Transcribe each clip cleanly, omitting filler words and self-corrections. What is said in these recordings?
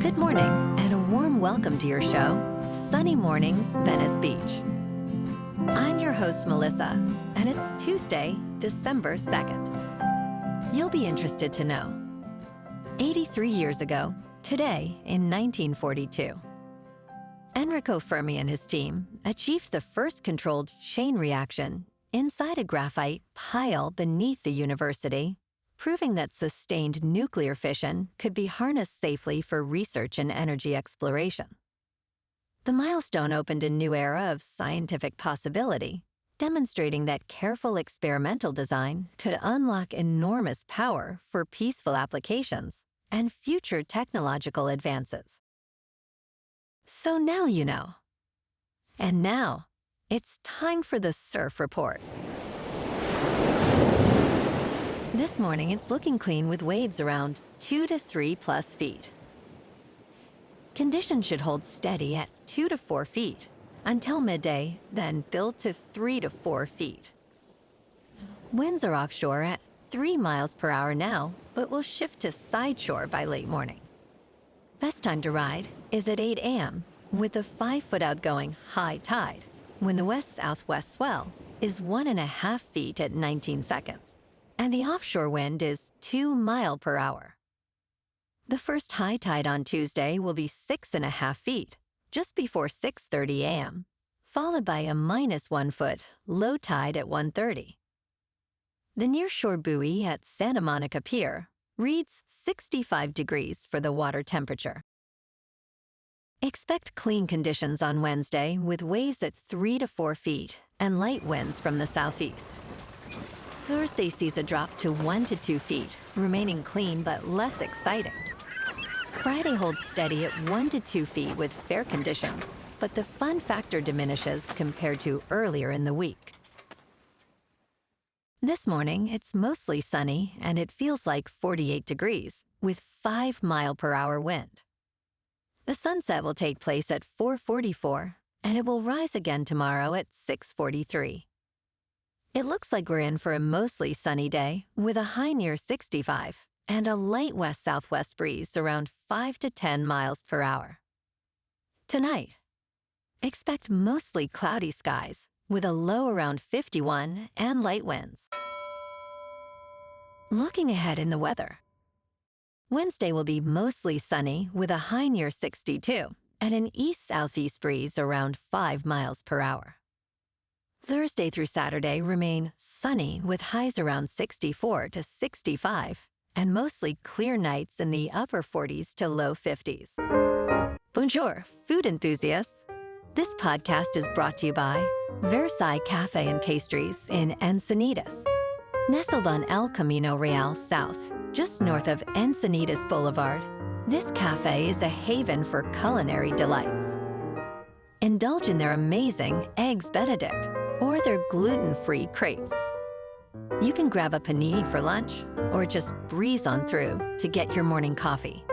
Good morning, and a warm welcome to your show, Sunny Mornings, Venice Beach. I'm your host, Melissa, and it's Tuesday, December 2nd. You'll be interested to know. 83 years ago, today in 1942, Enrico Fermi and his team achieved the first controlled chain reaction inside a graphite pile beneath the university, proving that sustained nuclear fission could be harnessed safely for research and energy exploration. The milestone opened a new era of scientific possibility, demonstrating that careful experimental design could unlock enormous power for peaceful applications and future technological advances. So now you know. And now, it's time for the Surf Report. This morning, it's looking clean with waves around 2 to 3 plus feet. Conditions should hold steady at 2 to 4 feet until midday, then build to 3 to 4 feet. Winds are offshore at 3 miles per hour now, but will shift to sideshore by late morning. Best time to ride is at 8 a.m. with a 5-foot outgoing high tide, when the west-southwest swell is 1.5 feet at 19 seconds. And the offshore wind is 2 miles per hour. The first high tide on Tuesday will be 6.5 feet, just before 6:30 a.m., followed by a -1 foot low tide at 1:30. The nearshore buoy at Santa Monica Pier reads 65 degrees for the water temperature. Expect clean conditions on Wednesday with waves at 3 to 4 feet and light winds from the southeast. Thursday sees a drop to 1 to 2 feet, remaining clean but less exciting. Friday holds steady at 1 to 2 feet with fair conditions, but the fun factor diminishes compared to earlier in the week. This morning, it's mostly sunny and it feels like 48 degrees with 5 mile per hour wind. The sunset will take place at 4:44 and it will rise again tomorrow at 6:43. It looks like we're in for a mostly sunny day with a high near 65 and a light west-southwest breeze around 5 to 10 miles per hour. Tonight, expect mostly cloudy skies with a low around 51 and light winds. Looking ahead in the weather, Wednesday will be mostly sunny with a high near 62 and an east-southeast breeze around 5 miles per hour. Thursday through Saturday remain sunny with highs around 64 to 65 and mostly clear nights in the upper 40s to low 50s. Bonjour, food enthusiasts. This podcast is brought to you by Versailles Cafe and Pastries in Encinitas. Nestled on El Camino Real South, just north of Encinitas Boulevard, this cafe is a haven for culinary delights. Indulge in their amazing Eggs Benedict or their gluten-free crepes. You can grab a panini for lunch or just breeze on through to get your morning coffee.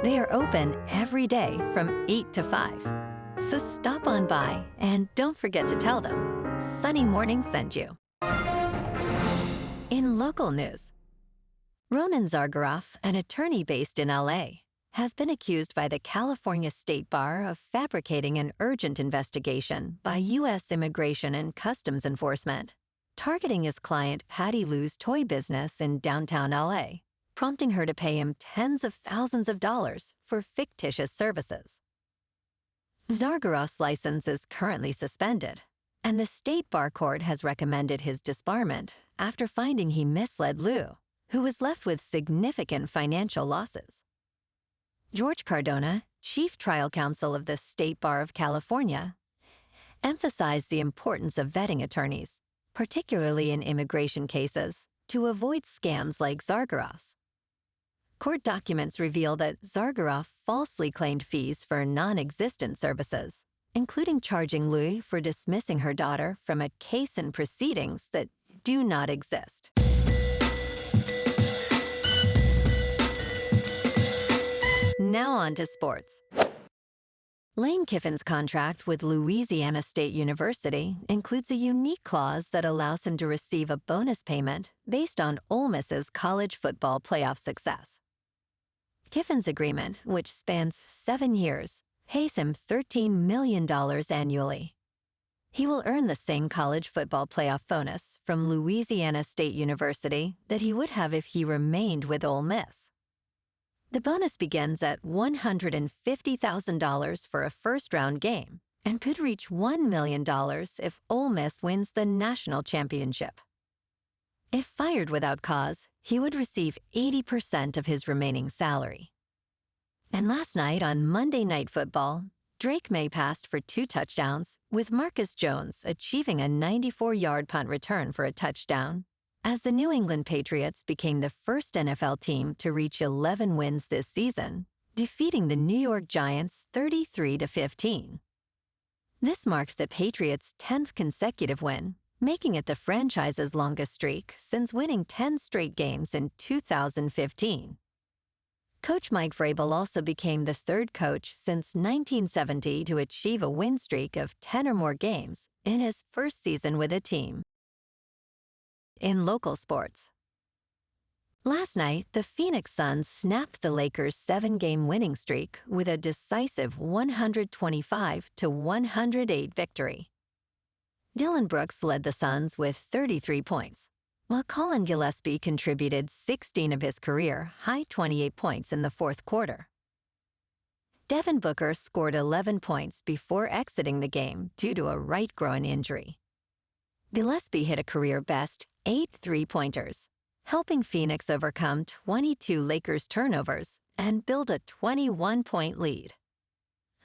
They are open every day from 8 to 5. So stop on by and don't forget to tell them Sunny Morning sent you. In local news, Ronen Zargarof, an attorney based in LA, has been accused by the California State Bar of fabricating an urgent investigation by U.S. Immigration and Customs Enforcement, targeting his client Patty Lui's toy business in downtown L.A., prompting her to pay him tens of thousands of dollars for fictitious services. Zargarof's license is currently suspended, and the State Bar Court has recommended his disbarment after finding he misled Lui, who was left with significant financial losses. George Cardona, Chief Trial Counsel of the State Bar of California, emphasized the importance of vetting attorneys, particularly in immigration cases, to avoid scams like Zargarof's. Court documents reveal that Zargarof falsely claimed fees for non-existent services, including charging Lui for dismissing her daughter from a case and proceedings that do not exist. Now on to sports. Lane Kiffin's contract with Louisiana State University includes a unique clause that allows him to receive a bonus payment based on Ole Miss's college football playoff success. Kiffin's agreement, which spans 7 years, pays him $13 million annually. He will earn the same college football playoff bonus from Louisiana State University that he would have if he remained with Ole Miss. The bonus begins at $150,000 for a first-round game and could reach $1 million if Ole Miss wins the national championship. If fired without cause, he would receive 80% of his remaining salary. And last night on Monday Night Football, Drake May passed for 2 touchdowns, with Marcus Jones achieving a 94-yard punt return for a touchdown, as the New England Patriots became the first NFL team to reach 11 wins this season, defeating the New York Giants 33-15. This marked the Patriots' 10th consecutive win, making it the franchise's longest streak since winning 10 straight games in 2015. Coach Mike Vrabel also became the 3rd coach since 1970 to achieve a win streak of 10 or more games in his first season with a team. In local sports, last night, the Phoenix Suns snapped the Lakers' 7-game winning streak with a decisive 125-108 victory. Dillon Brooks led the Suns with 33 points, while Colin Gillespie contributed 16 of his career-high 28 points in the 4th quarter. Devin Booker scored 11 points before exiting the game due to a right groin injury. Gillespie hit a career-best 8 three-pointers, helping Phoenix overcome 22 Lakers turnovers and build a 21-point lead.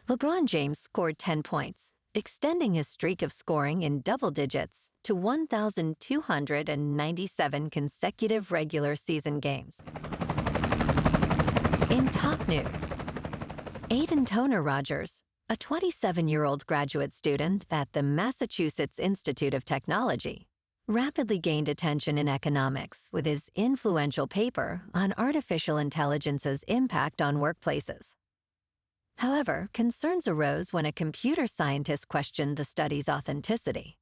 LeBron James scored 10 points, extending his streak of scoring in double digits to 1,297 consecutive regular season games. In top news, Aidan Toner-Rodgers, a 27-year-old graduate student at the Massachusetts Institute of Technology, rapidly gained attention in economics with his influential paper on artificial intelligence's impact on workplaces. However, concerns arose when a computer scientist questioned the study's authenticity.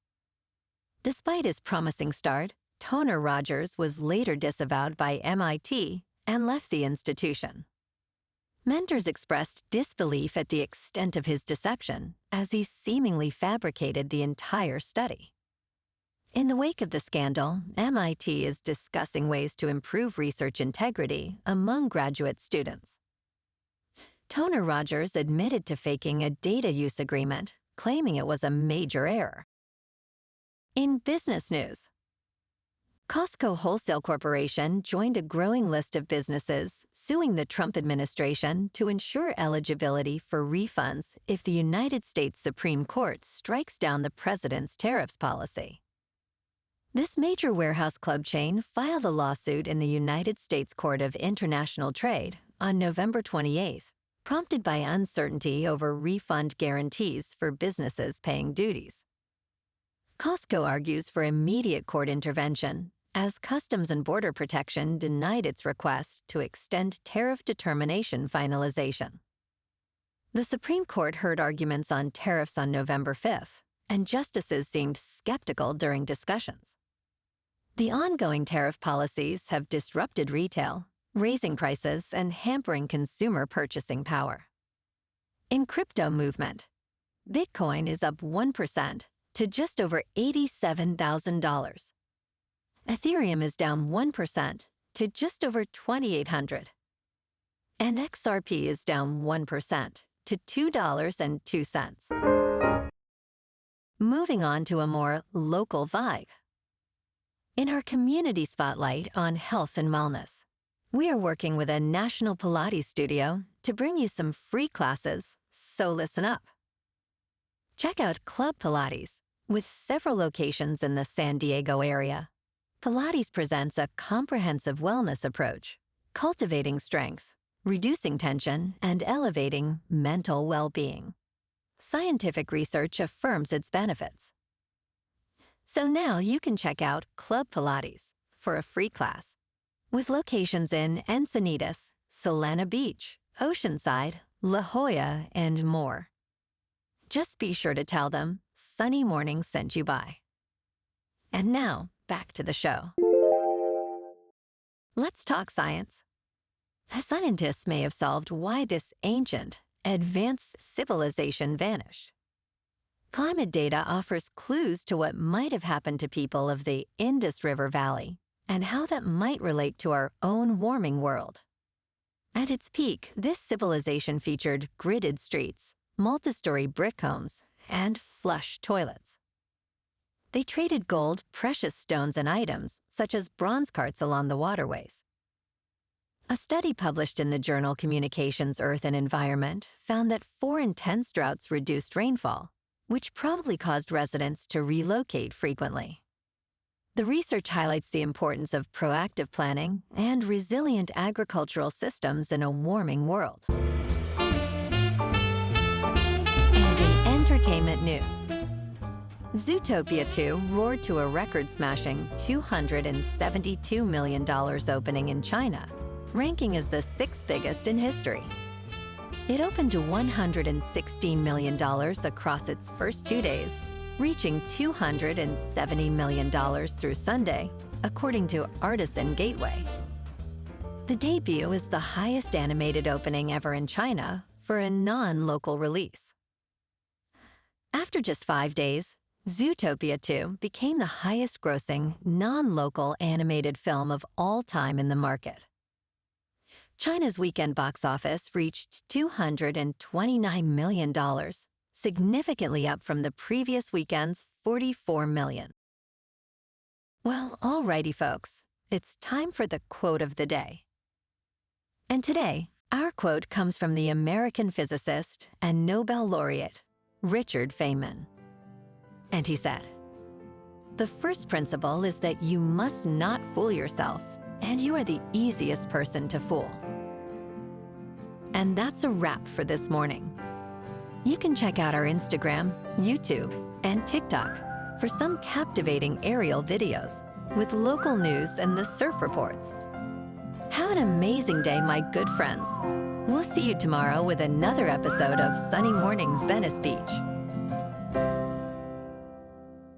Despite his promising start, Toner-Rodgers was later disavowed by MIT and left the institution. Mentors expressed disbelief at the extent of his deception, as he seemingly fabricated the entire study. In the wake of the scandal, MIT is discussing ways to improve research integrity among graduate students. Toner-Rodgers admitted to faking a data use agreement, claiming it was a major error. In business news, Costco Wholesale Corporation joined a growing list of businesses suing the Trump administration to ensure eligibility for refunds if the United States Supreme Court strikes down the president's tariffs policy. This major warehouse club chain filed a lawsuit in the United States Court of International Trade on November 28th, prompted by uncertainty over refund guarantees for businesses paying duties. Costco argues for immediate court intervention, as Customs and Border Protection denied its request to extend tariff determination finalization. The Supreme Court heard arguments on tariffs on November 5th, and justices seemed skeptical during discussions. The ongoing tariff policies have disrupted retail, raising prices and hampering consumer purchasing power. In crypto movement, Bitcoin is up 1% to just over $87,000. Ethereum is down 1% to just over $2,800. And XRP is down 1% to $2.02. Moving on to a more local vibe. In our community spotlight on health and wellness, we are working with a national Pilates studio to bring you some free classes, so listen up. Check out Club Pilates, with several locations in the San Diego area. Pilates presents a comprehensive wellness approach, cultivating strength, reducing tension, and elevating mental well-being. Scientific research affirms its benefits. So now you can check out Club Pilates for a free class, with locations in Encinitas, Solana Beach, Oceanside, La Jolla, and more. Just be sure to tell them Sunny Morning sent you by. And now, back to the show. Let's talk science. Scientists may have solved why this ancient, advanced civilization vanished. Climate data offers clues to what might have happened to people of the Indus River Valley and how that might relate to our own warming world. At its peak, this civilization featured gridded streets, multi-story brick homes, and flush toilets. They traded gold, precious stones, and items, such as bronze carts along the waterways. A study published in the journal Communications, Earth and Environment found that 4 intense droughts reduced rainfall, which probably caused residents to relocate frequently. The research highlights the importance of proactive planning and resilient agricultural systems in a warming world. And in entertainment news, Zootopia 2 roared to a record-smashing $272 million opening in China, ranking as the 6th biggest in history. It opened to $116 million across its first 2 days, reaching $270 million through Sunday, according to Artisan Gateway. The debut is the highest animated opening ever in China for a non-local release. After just 5 days, Zootopia 2 became the highest-grossing, non-local animated film of all time in the market. China's weekend box office reached $229 million, significantly up from the previous weekend's $44 million. Well, alrighty, folks, it's time for the quote of the day. And today, our quote comes from the American physicist and Nobel laureate, Richard Feynman. And he said, "The first principle is that you must not fool yourself, and you are the easiest person to fool." And that's a wrap for this morning. You can check out our Instagram, YouTube, and TikTok for some captivating aerial videos with local news and the surf reports. Have an amazing day, my good friends. We'll see you tomorrow with another episode of Sunny Mornings Venice Beach.